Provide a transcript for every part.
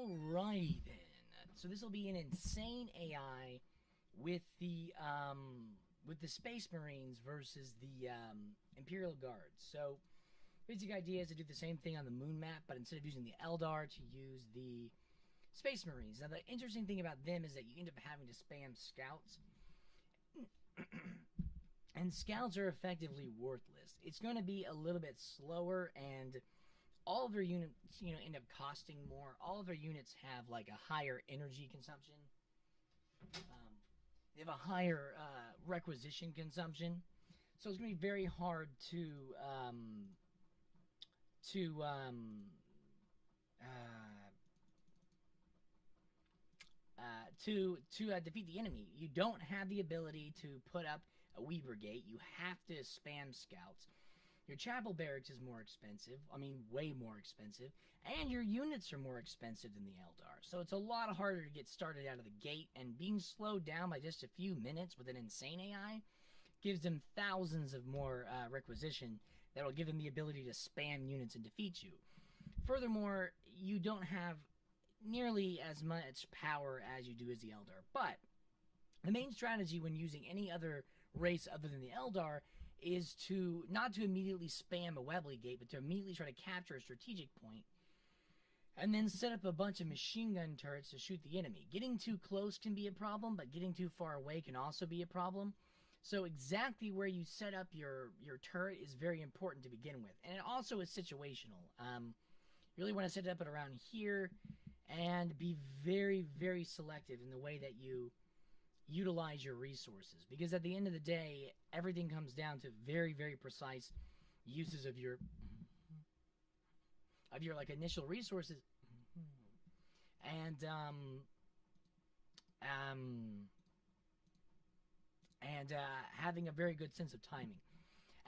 Alright then. So this will be an insane AI with the Space Marines versus the Imperial Guards. So basic idea is to do the same thing on the moon map, but instead of using the Eldar, to use the Space Marines. Now the interesting thing about them is that you end up having to spam scouts. And scouts are effectively worthless. It's going to be a little bit slower, and all of their units, end up costing more. All of their units have like a higher energy consumption. They have a higher requisition consumption, so it's going to be very hard to defeat the enemy. You don't have the ability to put up a Weaver Gate. You have to spam scouts. Your chapel barracks is more expensive. I mean, way more expensive. And your units are more expensive than the Eldar. So it's a lot harder to get started out of the gate. And being slowed down by just a few minutes with an insane AI gives them thousands of more requisition that will give them the ability to spam units and defeat you. Furthermore, you don't have nearly as much power as you do as the Eldar. But the main strategy when using any other race other than the Eldar is to not to immediately spam a Webley Gate, but to immediately try to capture a strategic point and then set up a bunch of machine gun turrets to shoot the enemy. Getting too close can be a problem, but getting too far away can also be a problem. So exactly where you set up your turret is very important to begin with. And it also is situational. You really want to set it up at around here and be very, very selective in the way that you utilize your resources, because at the end of the day, everything comes down to very, very precise uses of your like initial resources, and having a very good sense of timing.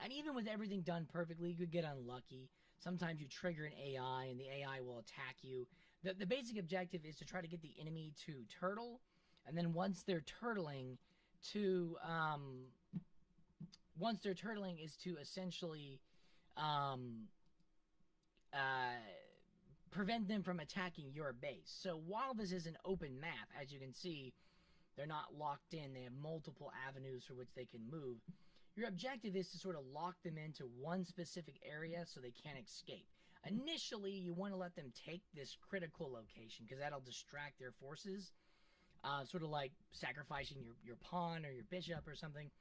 And even with everything done perfectly, you could get unlucky. Sometimes you trigger an AI and the AI will attack you. The basic objective is to try to get the enemy to turtle. And then once they're turtling, is to essentially prevent them from attacking your base. So while this is an open map, as you can see, they're not locked in. They have multiple avenues for which they can move. Your objective is to sort of lock them into one specific area so they can't escape. Initially, you want to let them take this critical location because that'll distract their forces. Sort of like sacrificing your pawn or your bishop or something,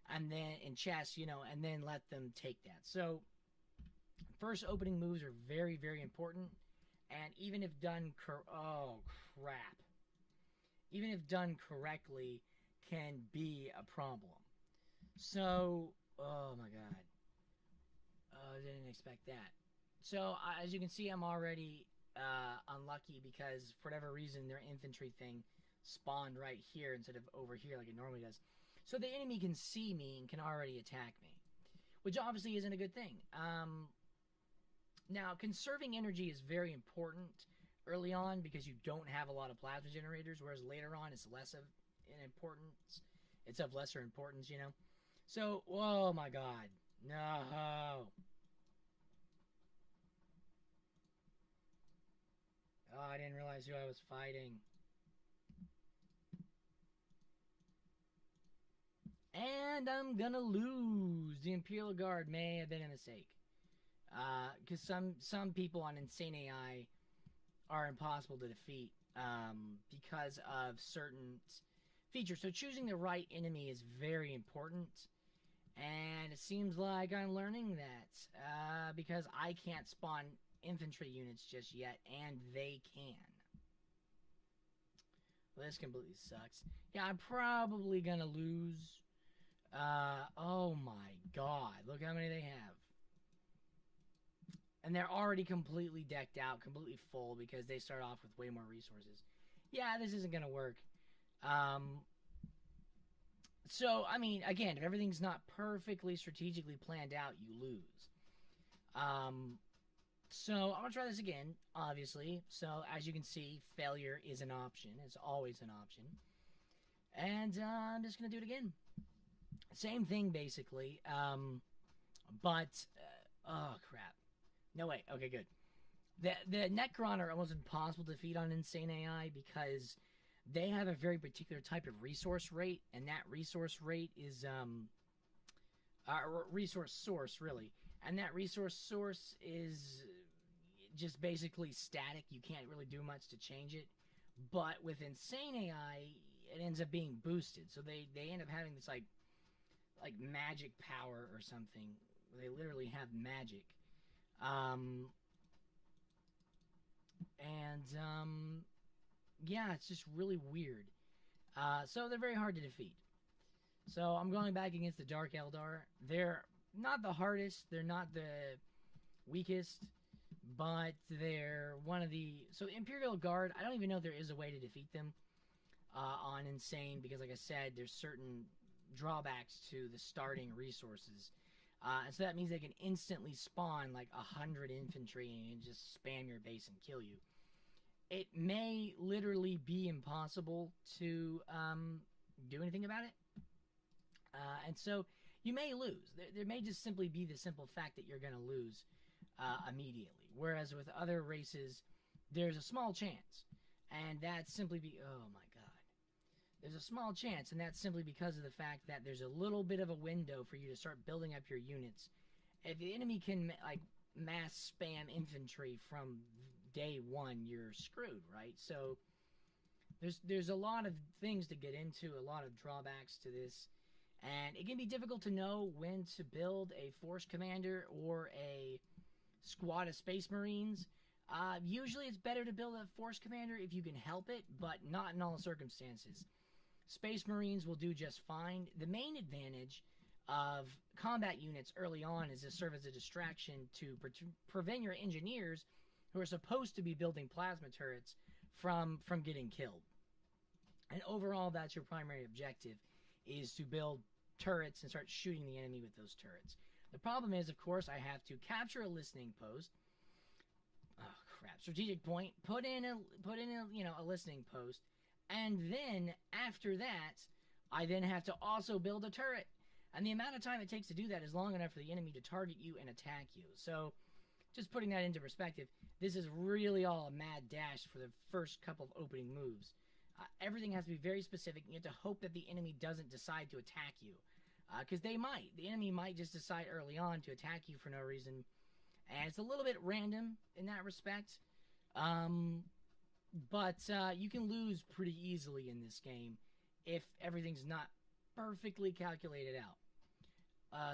and then in chess, and then let them take that. So first opening moves are very, very important, and even if done even if done correctly, can be a problem. So, oh my god, I didn't expect that. So as you can see, I'm already unlucky because for whatever reason their infantry thing spawned right here instead of over here like it normally does. So the enemy can see me and can already attack me, which obviously isn't a good thing. Now, conserving energy is very important early on because you don't have a lot of plasma generators, whereas later on it's less of an importance. It's of lesser importance, So, oh my god. No. Oh, I didn't realize who I was fighting. And I'm gonna lose. The Imperial Guard may have been a mistake. Because some people on Insane AI are impossible to defeat because of certain features. So choosing the right enemy is very important. And it seems like I'm learning that because I can't spawn infantry units just yet, and they can. Well, this completely sucks. Yeah, I'm probably gonna lose. Oh my god, look how many they have. And they're already completely decked out, completely full, because they start off with way more resources. Yeah, this isn't gonna work. So, I mean, again, if everything's not perfectly strategically planned out, you lose. So, I'm gonna try this again, obviously. So, as you can see, failure is an option. It's always an option. And I'm just gonna do it again. Same thing, basically. But, oh, crap. No way. Okay, good. The Necron are almost impossible to defeat on Insane AI because they have a very particular type of resource rate, and that resource rate is resource source really, and that resource source is just basically static. You can't really do much to change it. But with Insane AI, it ends up being boosted, so they end up having this like magic power or something. They literally have magic, yeah, it's just really weird. So they're very hard to defeat. So I'm going back against the Dark Eldar. They're not the hardest. They're not the weakest. But they're one of the... So Imperial Guard, I don't even know if there is a way to defeat them on Insane. Because like I said, there's certain drawbacks to the starting resources. And so that means they can instantly spawn like 100 infantry and just spam your base and kill you. It may literally be impossible to do anything about it. And so you may lose. There may just simply be the simple fact that you're going to lose immediately. Whereas with other races, there's a small chance. And that's simply oh my god. There's a small chance, and that's simply because of the fact that there's a little bit of a window for you to start building up your units. If the enemy can like mass spam infantry from day one, you're screwed, right? So there's a lot of things to get into, a lot of drawbacks to this, and it can be difficult to know when to build a force commander or a squad of Space Marines. Usually it's better to build a force commander if you can help it, but not in all circumstances. Space Marines will do just fine. The main advantage of combat units early on is to serve as a distraction to prevent your engineers, who are supposed to be building plasma turrets, from getting killed. And overall, that's your primary objective, is to build turrets and start shooting the enemy with those turrets. The problem is, of course, I have to capture a listening post. Oh crap! Strategic point. Put in a listening post, and then after that, I then have to also build a turret. And the amount of time it takes to do that is long enough for the enemy to target you and attack you. So, just putting that into perspective, this is really all a mad dash for the first couple of opening moves. Everything has to be very specific. You have to hope that the enemy doesn't decide to attack you. Because they might. The enemy might just decide early on to attack you for no reason. And it's a little bit random in that respect. But you can lose pretty easily in this game if everything's not perfectly calculated out.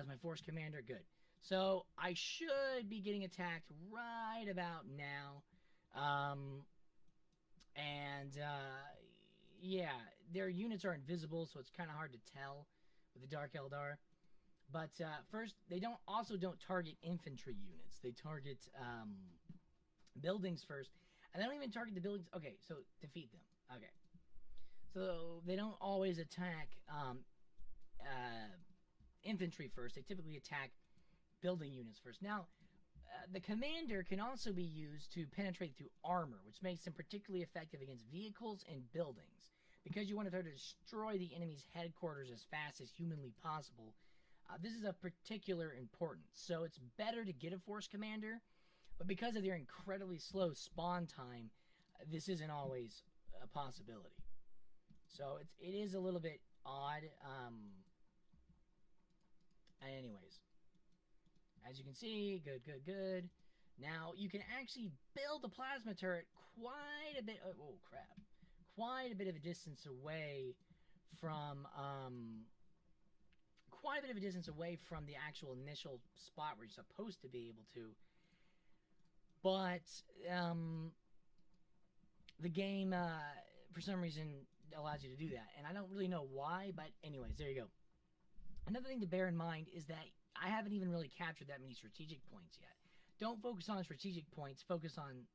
Is my force commander? Good. So I should be getting attacked right about now. Yeah, their units are invisible, so it's kind of hard to tell with the Dark Eldar. But first, they don't target infantry units. They target buildings first, and they don't even target the buildings. Okay, so defeat them. Okay, so they don't always attack infantry first. They typically attack building units first. Now, the commander can also be used to penetrate through armor, which makes them particularly effective against vehicles and buildings. Because you want to try to destroy the enemy's headquarters as fast as humanly possible, this is of particular importance. So it's better to get a force commander, but because of their incredibly slow spawn time, this isn't always a possibility. So it is a little bit odd. Anyways, as you can see, good. Now you can actually build a plasma turret quite a bit. Oh crap! Quite a bit of a distance away from the actual initial spot where you're supposed to be able to. But the game, for some reason, allows you to do that, and I don't really know why. But anyways, there you go. Another thing to bear in mind is that I haven't even really captured that many strategic points yet. Don't focus on strategic points. Focus on,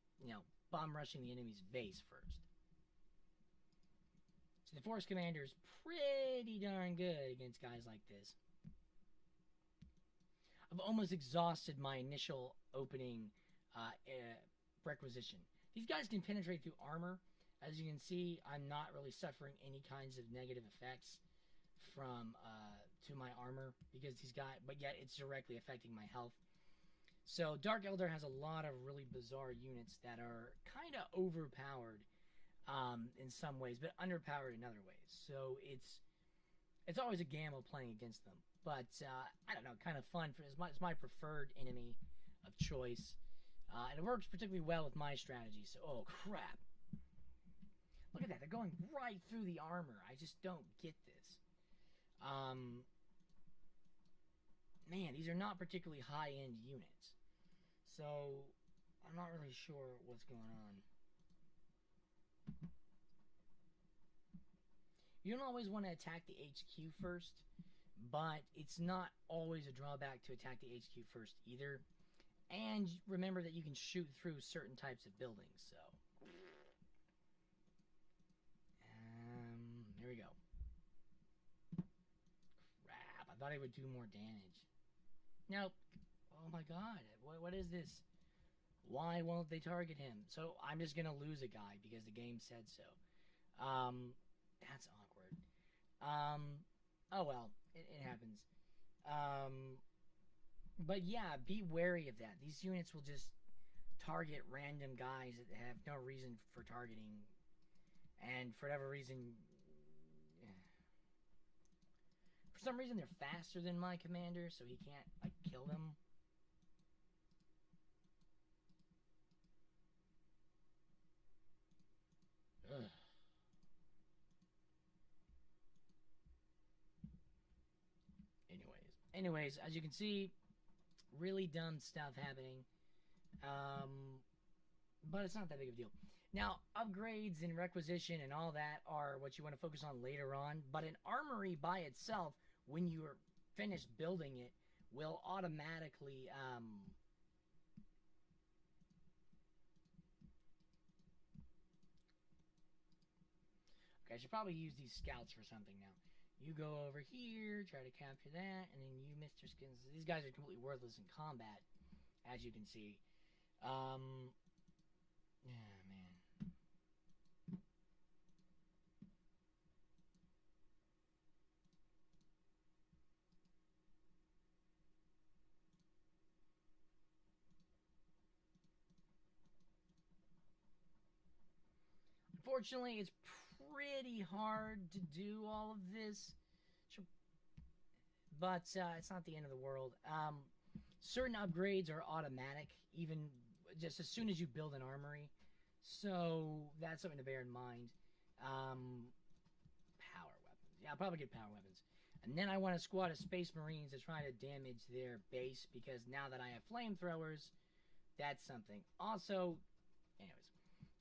bomb rushing the enemy's base first. So the force commander is pretty darn good against guys like this. I've almost exhausted my initial opening requisition. These guys can penetrate through armor. As you can see, I'm not really suffering any kinds of negative effects from to my armor because these guys, but yet it's directly affecting my health. So Dark Eldar has a lot of really bizarre units that are kind of overpowered in some ways, but underpowered in other ways. So it's always a gamble playing against them. But I don't know, kind of fun. It's my preferred enemy of choice, and it works particularly well with my strategy. So, oh crap! Look at that. They're going right through the armor. I just don't get this. Man, these are not particularly high-end units. So, I'm not really sure what's going on. You don't always want to attack the HQ first, but it's not always a drawback to attack the HQ first either. And remember that you can shoot through certain types of buildings, so... There we go. Crap, I thought I would do more damage. Nope. Oh my god, what is this? Why won't they target him? So I'm just gonna lose a guy because the game said so. That's awkward. Oh well, it happens. But yeah, be wary of that. These units will just target random guys that have no reason for targeting, and for whatever reason, for some reason they're faster than my commander, so he can't like kill them. Ugh. Anyways, as you can see, really dumb stuff happening. But it's not that big of a deal. Now, upgrades and requisition and all that are what you want to focus on later on. But an armory by itself, when you're finished building it, will automatically... Okay, I should probably use these scouts for something now. You go over here, try to capture that, and then you, Mr. Skins. These guys are completely worthless in combat, as you can see. Yeah, man. Unfortunately, it's pretty hard to do all of this, but it's not the end of the world. Certain upgrades are automatic, even just as soon as you build an armory, so that's something to bear in mind. Power weapons. Yeah, I'll probably get power weapons. And then I want a squad of Space Marines to try to damage their base, because now that I have flamethrowers, that's something. Also, anyways,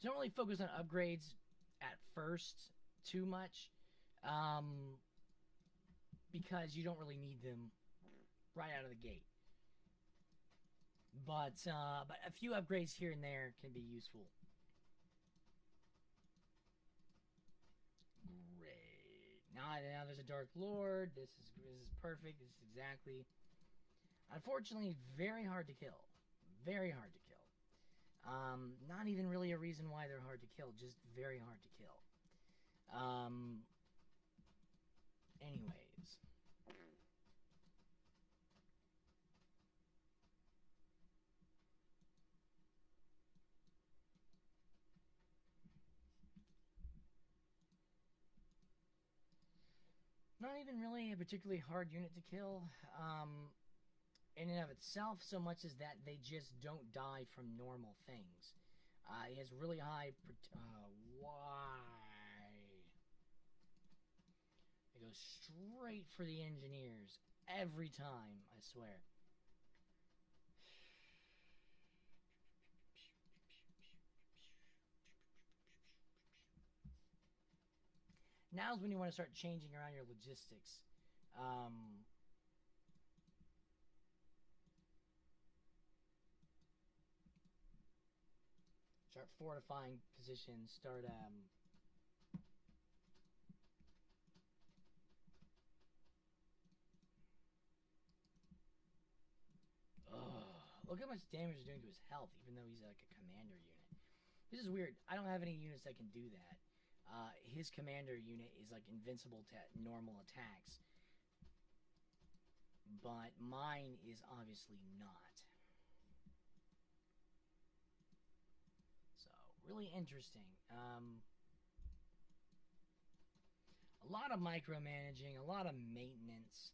don't really focus on upgrades at first too much, because you don't really need them right out of the gate. But a few upgrades here and there can be useful. Great. Now there's a Dark Lord. This is perfect. This is exactly. Unfortunately, very hard to kill. Very hard to kill. Not even really a reason why they're hard to kill. Just very hard to kill. Anyways. Not even really a particularly hard unit to kill. In and of itself, so much as that they just don't die from normal things. He has really high... why? It goes straight for the engineers. Every time, I swear. Now's when you want to start changing around your logistics. Start fortifying positions, start, look how much damage he's doing to his health, even though he's like a commander unit. This is weird. I don't have any units that can do that. His commander unit is like invincible to normal attacks. But mine is obviously not. really interesting. A lot of micromanaging, a lot of maintenance,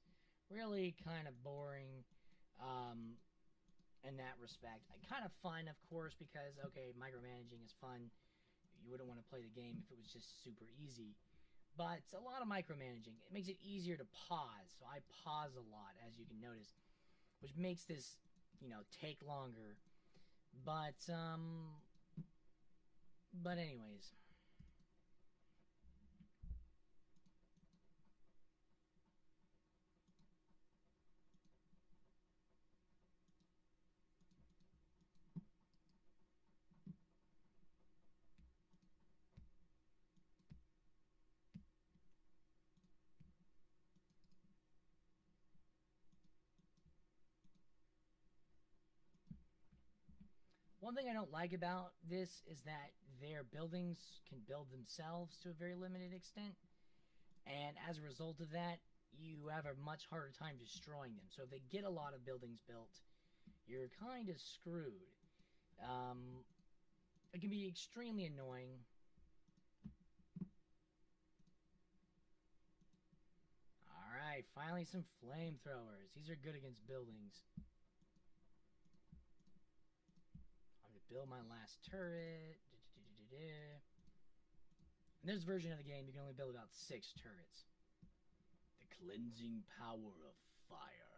really kind of boring in that respect. Kind of fun, of course, because, okay, micromanaging is fun. You wouldn't want to play the game if it was just super easy. But a lot of micromanaging. It makes it easier to pause. So I pause a lot, as you can notice, which makes this, take longer. But anyways. One thing I don't like about this is that their buildings can build themselves to a very limited extent. And as a result of that, you have a much harder time destroying them. So if they get a lot of buildings built, you're kind of screwed. It can be extremely annoying. Alright, finally some flamethrowers. These are good against buildings. I'm going to build my last turret. In this version of the game, you can only build about 6 turrets. The cleansing power of fire.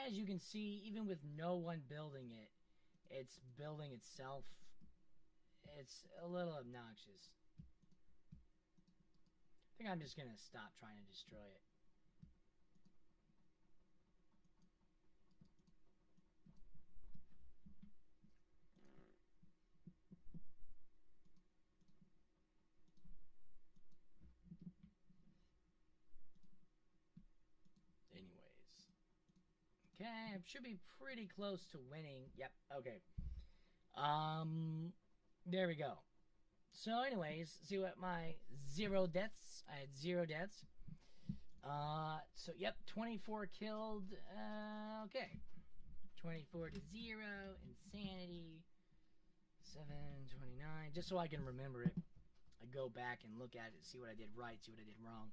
As you can see, even with no one building it, it's building itself. It's a little obnoxious. I think I'm just going to stop trying to destroy it. Okay, I should be pretty close to winning. Yep, okay. There we go. So anyways, see what my 0 deaths. I had 0 deaths. So yep, 24 killed. Okay. 24 to 0. Insanity. 729. Just so I can remember it. I go back and look at it, see what I did right, see what I did wrong.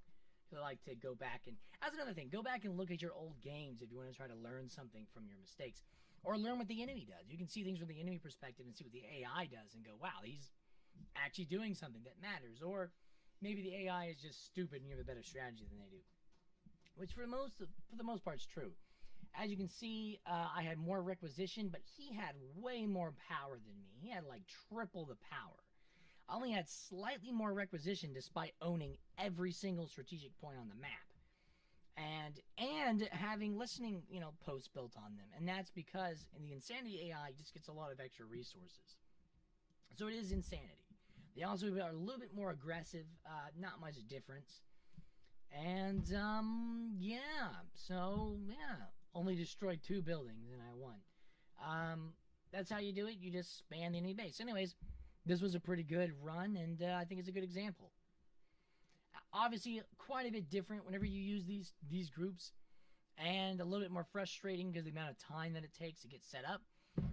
I like to go back and, that's another thing, go back and look at your old games if you want to try to learn something from your mistakes, or learn what the enemy does. You can see things from the enemy perspective and see what the AI does and go, wow, he's actually doing something that matters. Or maybe the AI is just stupid and you have a better strategy than they do, which for the most part is true. As you can see, I had more requisition, but he had way more power than me. He had like triple the power. I only had slightly more requisition despite owning every single strategic point on the map. And having listening, posts built on them. And that's because in the Insanity AI just gets a lot of extra resources. So it is Insanity. They also are a little bit more aggressive, not much difference. And, yeah. So, yeah. Only destroyed 2 buildings and I won. That's how you do it. You just spam the enemy base. Anyways, this was a pretty good run, and I think it's a good example. Obviously, quite a bit different whenever you use these groups, and a little bit more frustrating because of the amount of time that it takes to get set up.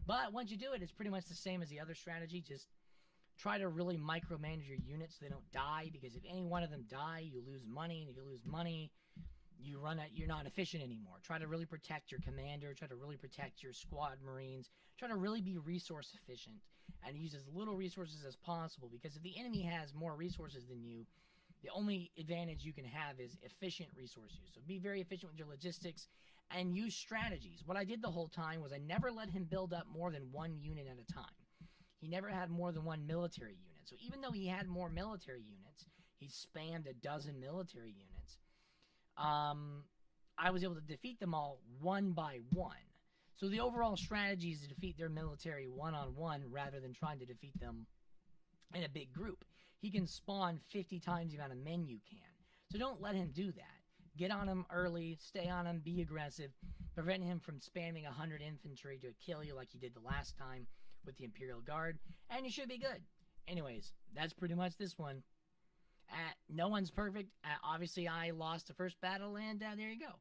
But once you do it, it's pretty much the same as the other strategy. Just try to really micromanage your units so they don't die, because if any one of them die, you lose money, and if you lose money, you're not efficient anymore. Try to really protect your commander, try to really protect your squad marines, try to really be resource efficient and use as little resources as possible, because if the enemy has more resources than you, the only advantage you can have is efficient resource use. So be very efficient with your logistics and use strategies. What I did the whole time was I never let him build up more than 1 unit at a time. He never had more than 1 military unit. So even though he had more military units, he spammed a dozen military units. I was able to defeat them all 1 by 1. So the overall strategy is to defeat their military one-on-one rather than trying to defeat them in a big group. He can spawn 50 times the amount of men you can. So don't let him do that. Get on him early, stay on him, be aggressive, prevent him from spamming 100 infantry to kill you like he did the last time with the Imperial Guard, and you should be good. Anyways, that's pretty much this one. No one's perfect. Obviously, I lost the first battle, and there you go.